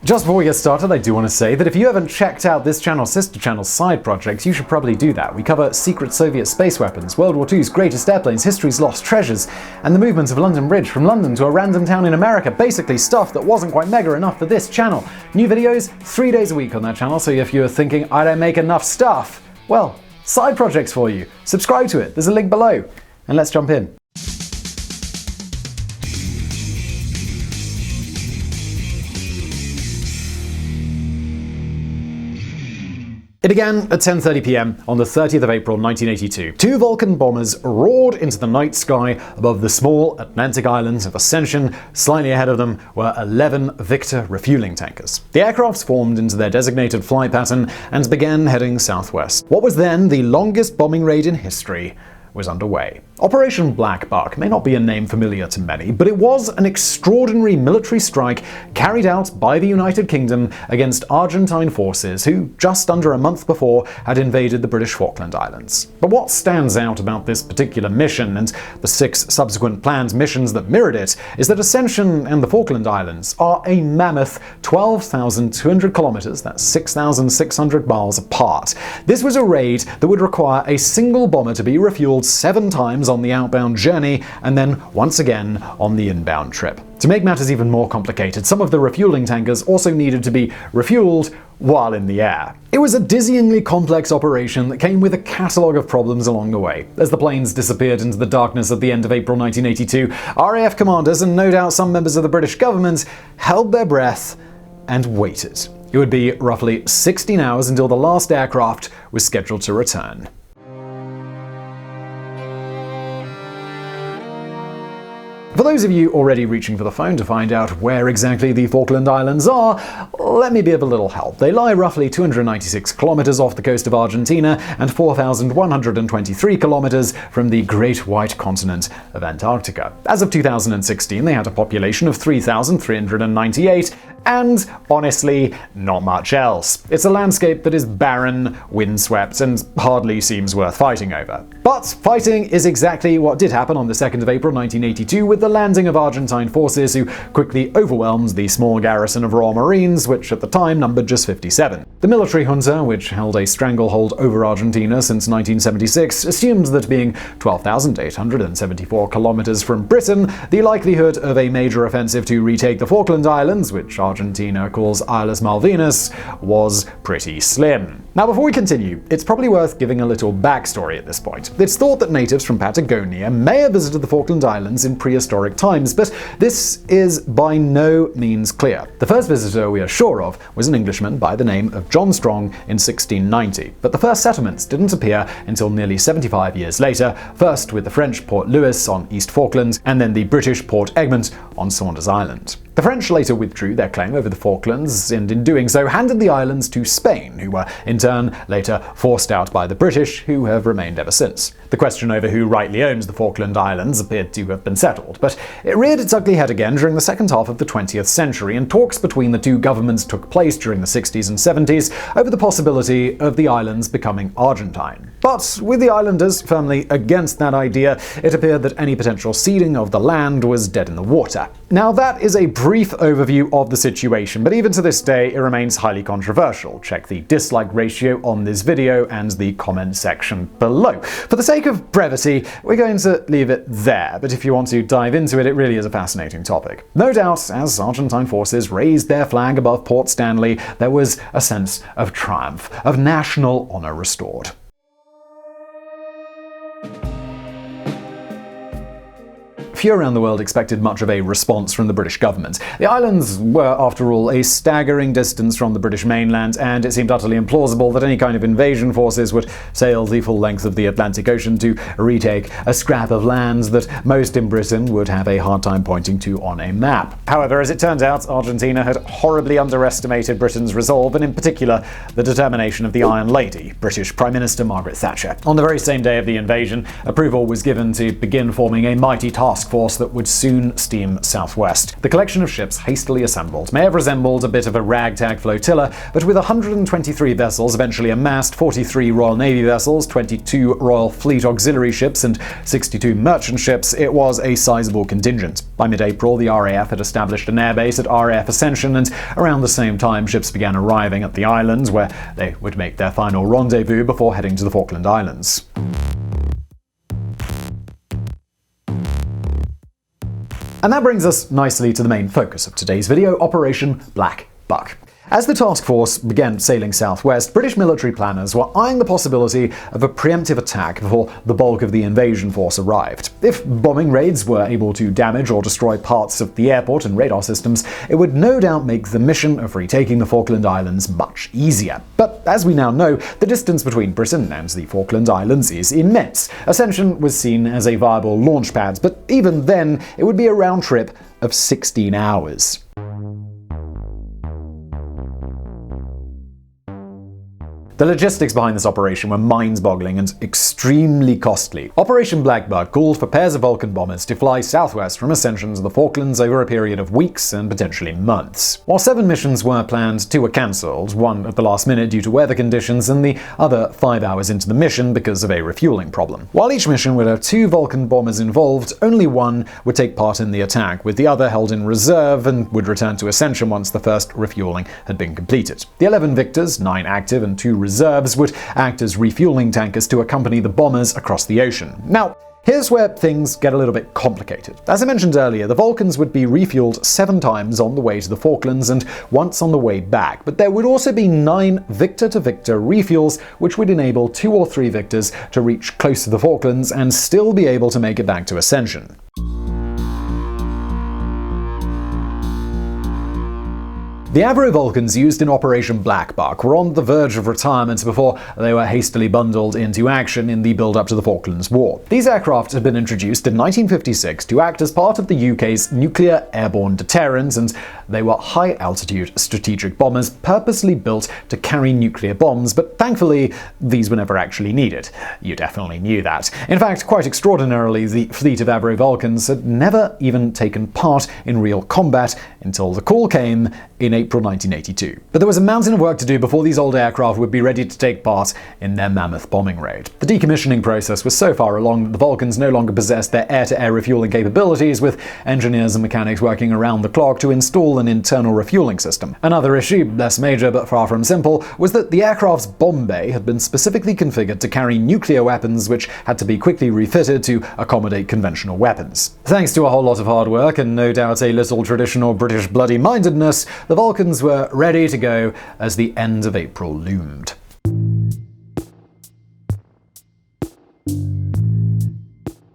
Just before we get started, I do want to say that if you haven't checked out this channel's sister channel's side projects, you should probably do that. We cover secret Soviet space weapons, World War II's greatest airplanes, history's lost treasures, and the movement of London Bridge from London to a random town in America. Basically stuff that wasn't quite mega enough for this channel. New videos 3 days a week on that channel, so if you're thinking I don't make enough stuff, well, side projects for you. Subscribe to it, there's a link below. And let's jump in. It began at 10:30 p.m. on the 30th of April 1982. Two Vulcan bombers roared into the night sky above the small Atlantic islands of Ascension. Slightly ahead of them were 11 Victor refueling tankers. The aircrafts formed into their designated flight pattern and began heading southwest. What was then the longest bombing raid in history was underway. Operation Black Buck may not be a name familiar to many, but it was an extraordinary military strike carried out by the United Kingdom against Argentine forces who, just under a month before, had invaded the British Falkland Islands. But what stands out about this particular mission, and the 6 subsequent planned missions that mirrored it, is that Ascension and the Falkland Islands are a mammoth 12,200 kilometers, that's 6,600 miles apart. This was a raid that would require a single bomber to be refueled 7 times on the outbound journey, and then once again on the inbound trip. To make matters even more complicated, some of the refueling tankers also needed to be refueled while in the air. It was a dizzyingly complex operation that came with a catalogue of problems along the way. As the planes disappeared into the darkness at the end of April 1982, RAF commanders, and no doubt some members of the British government, held their breath and waited. It would be roughly 16 hours until the last aircraft was scheduled to return. For those of you already reaching for the phone to find out where exactly the Falkland Islands are, let me be of a little help. They lie roughly 296 kilometers off the coast of Argentina and 4,123 kilometers from the Great White Continent of Antarctica. As of 2016, they had a population of 3,398, and honestly, not much else. It's a landscape that is barren, windswept, and hardly seems worth fighting over. But fighting is exactly what did happen on the 2nd of April 1982 with the landing of Argentine forces who quickly overwhelmed the small garrison of Royal Marines, which at the time numbered just 57. The military junta, which held a stranglehold over Argentina since 1976, assumed that being 12,874 kilometers from Britain, the likelihood of a major offensive to retake the Falkland Islands, which Argentina calls Islas Malvinas, was pretty slim. Now, before we continue, it's probably worth giving a little backstory at this point. It's thought that natives from Patagonia may have visited the Falkland Islands in prehistoric times, but this is by no means clear. The first visitor we are sure of was an Englishman by the name of John Strong in 1690, but the first settlements didn't appear until nearly 75 years later, first with the French Port Louis on East Falkland, and then the British Port Egmont on Saunders Island. The French later withdrew their claim over the Falklands, and in doing so handed the islands to Spain, who were in turn later forced out by the British, who have remained ever since. The question over who rightly owns the Falkland Islands appeared to have been settled, but it reared its ugly head again during the second half of the 20th century, and talks between the two governments took place during the 60s and 70s over the possibility of the islands becoming Argentine. But with the islanders firmly against that idea, it appeared that any potential ceding of the land was dead in the water. Now, that is a brief overview of the situation, but even to this day it remains highly controversial. Check the dislike ratio on this video and the comment section below. For the sake of brevity, we're going to leave it there, but if you want to dive into it, it really is a fascinating topic. No doubt, as Argentine forces raised their flag above Port Stanley, there was a sense of triumph, of national honor restored. Few around the world expected much of a response from the British government. The islands were, after all, a staggering distance from the British mainland, and it seemed utterly implausible that any kind of invasion forces would sail the full length of the Atlantic Ocean to retake a scrap of land that most in Britain would have a hard time pointing to on a map. However, as it turned out, Argentina had horribly underestimated Britain's resolve, and in particular, the determination of the Iron Lady, British Prime Minister Margaret Thatcher. On the very same day of the invasion, approval was given to begin forming a mighty task force that would soon steam southwest. The collection of ships hastily assembled may have resembled a bit of a ragtag flotilla, but with 123 vessels eventually amassed, 43 Royal Navy vessels, 22 Royal Fleet auxiliary ships, and 62 merchant ships, it was a sizable contingent. By mid-April, the RAF had established an airbase at RAF Ascension, and around the same time, ships began arriving at the islands, where they would make their final rendezvous before heading to the Falkland Islands. And that brings us nicely to the main focus of today's video, Operation Black Buck. As the task force began sailing southwest, British military planners were eyeing the possibility of a preemptive attack before the bulk of the invasion force arrived. If bombing raids were able to damage or destroy parts of the airport and radar systems, it would no doubt make the mission of retaking the Falkland Islands much easier. But as we now know, the distance between Britain and the Falkland Islands is immense. Ascension was seen as a viable launch pad, but even then, it would be a round trip of 16 hours. The logistics behind this operation were mind-boggling and extremely costly. Operation Black Buck called for pairs of Vulcan bombers to fly southwest from Ascension to the Falklands over a period of weeks and potentially months. While 7 missions were planned, 2 were cancelled, one at the last minute due to weather conditions and the other 5 hours into the mission because of a refueling problem. While each mission would have 2 Vulcan bombers involved, only one would take part in the attack, with the other held in reserve and would return to Ascension once the first refueling had been completed. The 11 Victors, 9 active and 2 reserves, would act as refueling tankers to accompany the bombers across the ocean. Now, here's where things get a little bit complicated. As I mentioned earlier, the Vulcans would be refueled 7 times on the way to the Falklands and once on the way back, but there would also be 9 Victor-to-Victor refuels, which would enable 2 or 3 Victors to reach close to the Falklands and still be able to make it back to Ascension. The Avro Vulcans used in Operation Black Buck were on the verge of retirement before they were hastily bundled into action in the build-up to the Falklands War. These aircraft had been introduced in 1956 to act as part of the UK's nuclear airborne deterrent, and they were high-altitude strategic bombers purposely built to carry nuclear bombs, but thankfully, these were never actually needed. You definitely knew that. In fact, quite extraordinarily, the fleet of Avro Vulcans had never even taken part in real combat until the call came in April 1982. But there was a mountain of work to do before these old aircraft would be ready to take part in their mammoth bombing raid. The decommissioning process was so far along that the Vulcans no longer possessed their air-to-air refueling capabilities, with engineers and mechanics working around the clock to install an internal refueling system. Another issue, less major but far from simple, was that the aircraft's bomb bay had been specifically configured to carry nuclear weapons, which had to be quickly refitted to accommodate conventional weapons. Thanks to a whole lot of hard work and no doubt a little traditional British bloody-mindedness, the Vulcans were ready to go as the end of April loomed.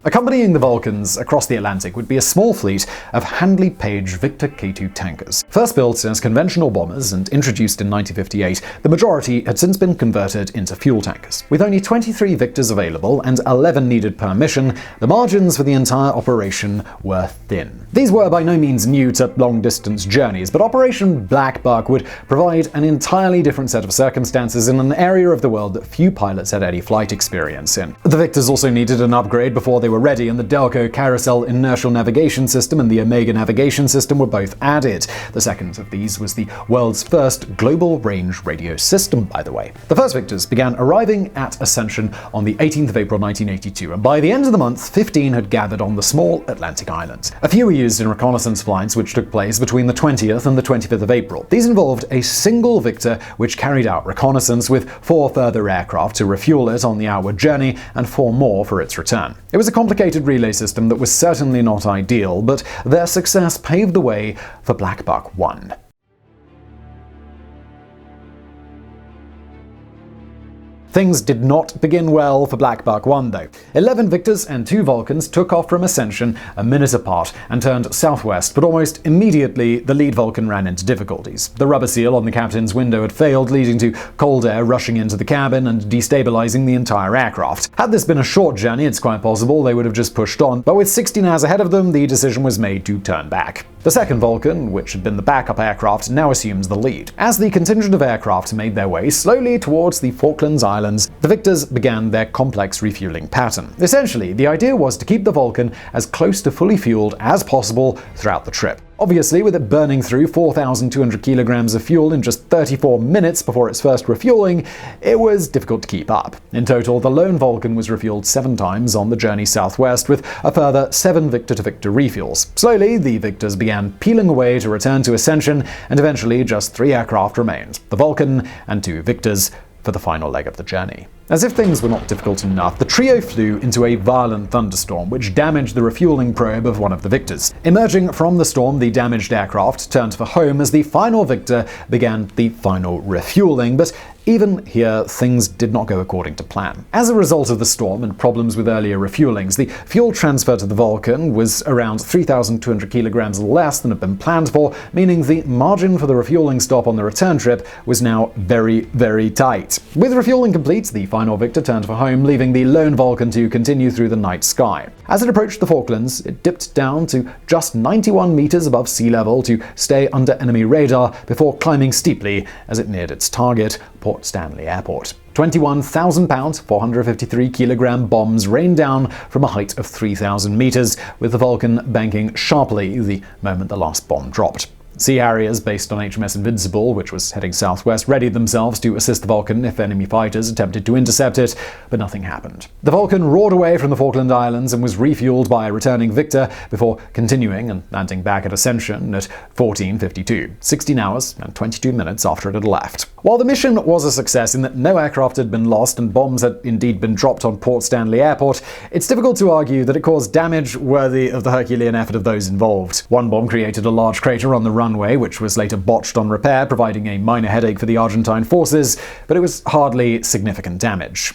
Accompanying the Vulcans across the Atlantic would be a small fleet of Handley Page Victor K2 tankers. First built as conventional bombers and introduced in 1958, the majority had since been converted into fuel tankers. With only 23 Victors available and 11 needed per mission, the margins for the entire operation were thin. These were by no means new to long-distance journeys, but Operation Black Buck would provide an entirely different set of circumstances in an area of the world that few pilots had any flight experience in. The Victors also needed an upgrade before they were ready, and the Delco Carousel Inertial Navigation System and the Omega Navigation System were both added. The second of these was the world's first global range radio system, by the way. The first Victors began arriving at Ascension on the 18th of April 1982, and by the end of the month, 15 had gathered on the small Atlantic island. A few were used in reconnaissance flights which took place between the 20th and the 25th of April. These involved a single Victor which carried out reconnaissance, with 4 further aircraft to refuel it on the outward journey and 4 more for its return. It was a complicated relay system that was certainly not ideal, but their success paved the way for Black Buck 1. Things did not begin well for Black Buck 1, though. 11 Victors and 2 Vulcans took off from Ascension a minute apart and turned southwest, but almost immediately the lead Vulcan ran into difficulties. The rubber seal on the captain's window had failed, leading to cold air rushing into the cabin and destabilizing the entire aircraft. Had this been a short journey, it's quite possible they would have just pushed on, but with 16 hours ahead of them, the decision was made to turn back. The second Vulcan, which had been the backup aircraft, now assumes the lead. As the contingent of aircraft made their way slowly towards the Falklands Islands Islands, the victors began their complex refueling pattern. Essentially, the idea was to keep the Falcon as close to fully fueled as possible throughout the trip. Obviously, with it burning through 4,200 kilograms of fuel in just 34 minutes before its first refueling, it was difficult to keep up. In total, the lone Falcon was refueled 7 times on the journey southwest, with a further 7 Victor-to-Victor refuels. Slowly, the Victors began peeling away to return to Ascension, and eventually just 3 aircraft remained, the Falcon and 2 Victors, for the final leg of the journey. As if things were not difficult enough, the trio flew into a violent thunderstorm, which damaged the refueling probe of one of the Victors. Emerging from the storm, the damaged aircraft turned for home as the final Victor began the final refueling, but even here, things did not go according to plan. As a result of the storm and problems with earlier refuelings, the fuel transfer to the Falcon was around 3,200 kilograms less than had been planned for, meaning the margin for the refueling stop on the return trip was now very, very tight. With refueling complete, the final Victor turned for home, leaving the lone Falcon to continue through the night sky. As it approached the Falklands, it dipped down to just 91 meters above sea level to stay under enemy radar before climbing steeply as it neared its target, Port Stanley Airport. 21,000-pound, 453-kilogram bombs rained down from a height of 3,000 meters, with the Falcon banking sharply the moment the last bomb dropped. Sea Harriers based on HMS Invincible, which was heading southwest, readied themselves to assist the Falcon if enemy fighters attempted to intercept it, but nothing happened. The Falcon roared away from the Falkland Islands and was refueled by a returning Victor before continuing and landing back at Ascension at 14:52, 16 hours and 22 minutes after it had left. While the mission was a success in that no aircraft had been lost and bombs had indeed been dropped on Port Stanley Airport, it's difficult to argue that it caused damage worthy of the Herculean effort of those involved. One bomb created a large crater on the runway, which was later botched on repair, providing a minor headache for the Argentine forces, but it was hardly significant damage.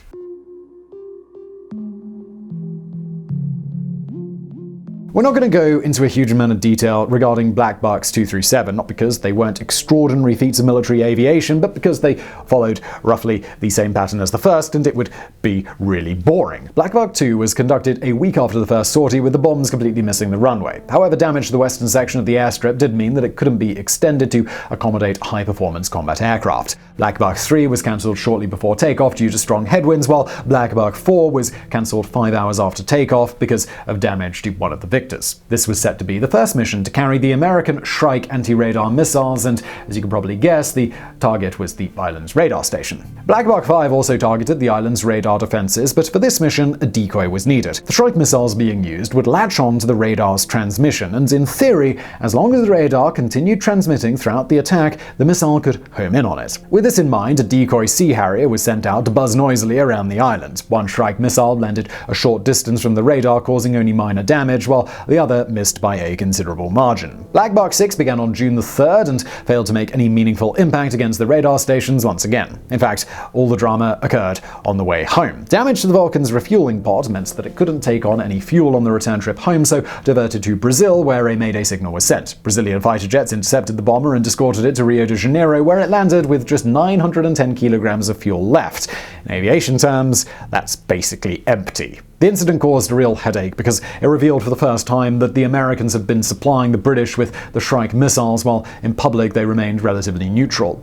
We're not going to go into a huge amount of detail regarding Black Bucks 2 through 7, not because they weren't extraordinary feats of military aviation, but because they followed roughly the same pattern as the first, and it would be really boring. Black Buck 2 was conducted a week after the first sortie, with the bombs completely missing the runway. However, damage to the western section of the airstrip did mean that it couldn't be extended to accommodate high-performance combat aircraft. Black Buck 3 was cancelled shortly before takeoff due to strong headwinds, while Black Buck 4 was cancelled 5 hours after takeoff because of damage to one of the Victors. This was set to be the first mission to carry the American Shrike anti-radar missiles, and as you can probably guess, the target was the island's radar station. Black Buck 5 also targeted the island's radar defenses, but for this mission, a decoy was needed. The Shrike missiles being used would latch on to the radar's transmission, and in theory, as long as the radar continued transmitting throughout the attack, the missile could home in on it. With this in mind, a decoy Sea Harrier was sent out to buzz noisily around the island. One Shrike missile landed a short distance from the radar, causing only minor damage, while the other missed by a considerable margin. Black Buck 6 began on June the 3rd and failed to make any meaningful impact against the radar stations once again. In fact, all the drama occurred on the way home. Damage to the Falcon's refueling pod meant that it couldn't take on any fuel on the return trip home, so diverted to Brazil, where a Mayday signal was sent. Brazilian fighter jets intercepted the bomber and escorted it to Rio de Janeiro, where it landed with just 910 kilograms of fuel left. In aviation terms, that's basically empty. The incident caused a real headache because it revealed for the first time that the Americans had been supplying the British with the Shrike missiles, while in public they remained relatively neutral.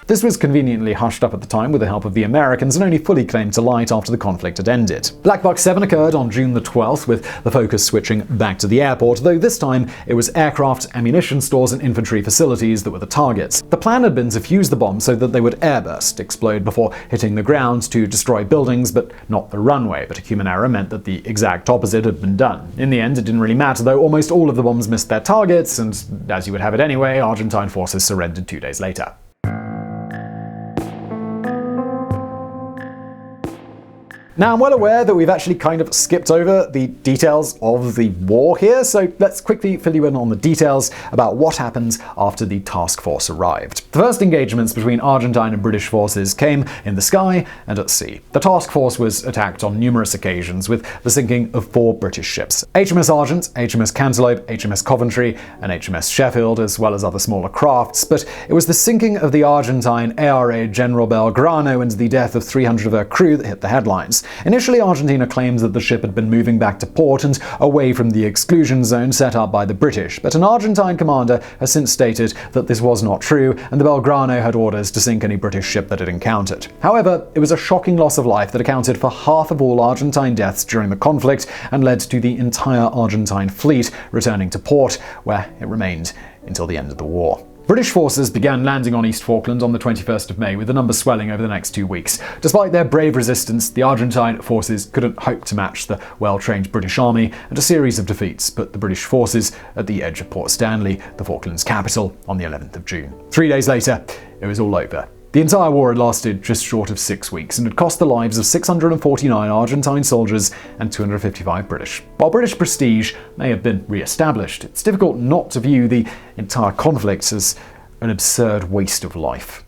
This was conveniently hushed up at the time with the help of the Americans and only fully came to light after the conflict had ended. Black Buck 7 occurred on June the 12th, with the focus switching back to the airport, though this time it was aircraft, ammunition stores and infantry facilities that were the targets. The plan had been to fuse the bomb so that they would airburst, explode before hitting the ground to destroy buildings, but not the runway. But a human error meant that the exact opposite had been done. In the end, it didn't really matter, though almost all of the bombs missed their targets, and as you would have it anyway, Argentine forces surrendered 2 days later. Now, I'm well aware that we've actually kind of skipped over the details of the war here, so let's quickly fill you in on the details about what happened after the task force arrived. The first engagements between Argentine and British forces came in the sky and at sea. The task force was attacked on numerous occasions, with the sinking of 4 British ships: HMS Argent, HMS Cantaloupe, HMS Coventry, and HMS Sheffield, as well as other smaller crafts, but it was the sinking of the Argentine ARA General Belgrano and the death of 300 of her crew that hit the headlines. Initially, Argentina claims that the ship had been moving back to port and away from the exclusion zone set up by the British, but an Argentine commander has since stated that this was not true, and the Belgrano had orders to sink any British ship that it encountered. However, it was a shocking loss of life that accounted for half of all Argentine deaths during the conflict and led to the entire Argentine fleet returning to port, where it remained until the end of the war. British forces began landing on East Falkland on the 21st of May, with the numbers swelling over the next 2 weeks. Despite their brave resistance, the Argentine forces couldn't hope to match the well-trained British army, and a series of defeats put the British forces at the edge of Port Stanley, the Falklands capital, on the 11th of June. 3 days later, it was all over. The entire war had lasted just short of 6 weeks and had cost the lives of 649 Argentine soldiers and 255 British. While British prestige may have been re-established, it's difficult not to view the entire conflict as an absurd waste of life.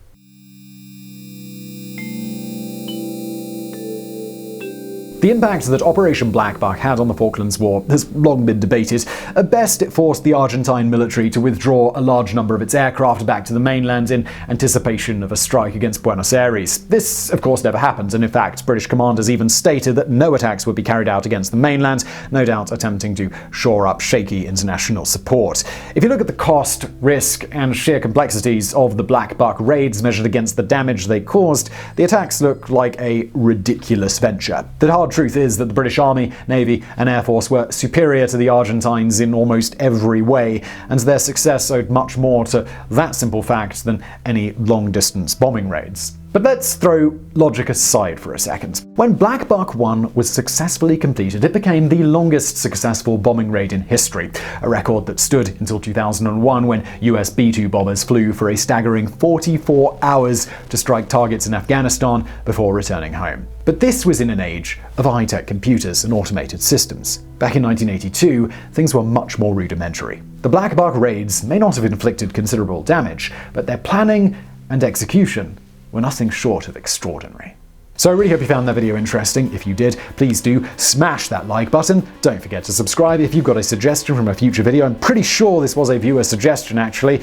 The impact that Operation Black Buck had on the Falklands War has long been debated. At best, it forced the Argentine military to withdraw a large number of its aircraft back to the mainland in anticipation of a strike against Buenos Aires. This, of course, never happened, and in fact, British commanders even stated that no attacks would be carried out against the mainland, no doubt attempting to shore up shaky international support. If you look at the cost, risk, and sheer complexities of the Black Buck raids measured against the damage they caused, the attacks look like a ridiculous venture. The hard truth is that the British Army, Navy, and Air Force were superior to the Argentines in almost every way, and their success owed much more to that simple fact than any long-distance bombing raids. But let's throw logic aside for a second. When Black Buck 1 was successfully completed, it became the longest successful bombing raid in history, a record that stood until 2001 when US B-2 bombers flew for a staggering 44 hours to strike targets in Afghanistan before returning home. But this was in an age of high-tech computers and automated systems. Back in 1982, things were much more rudimentary. The Black Buck raids may not have inflicted considerable damage, but their planning and execution were nothing short of extraordinary. So I really hope you found that video interesting. If you did, please do smash that like button. Don't forget to subscribe if you've got a suggestion from a future video. I'm pretty sure this was a viewer suggestion, actually.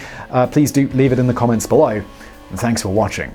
Please do leave it in the comments below. And thanks for watching.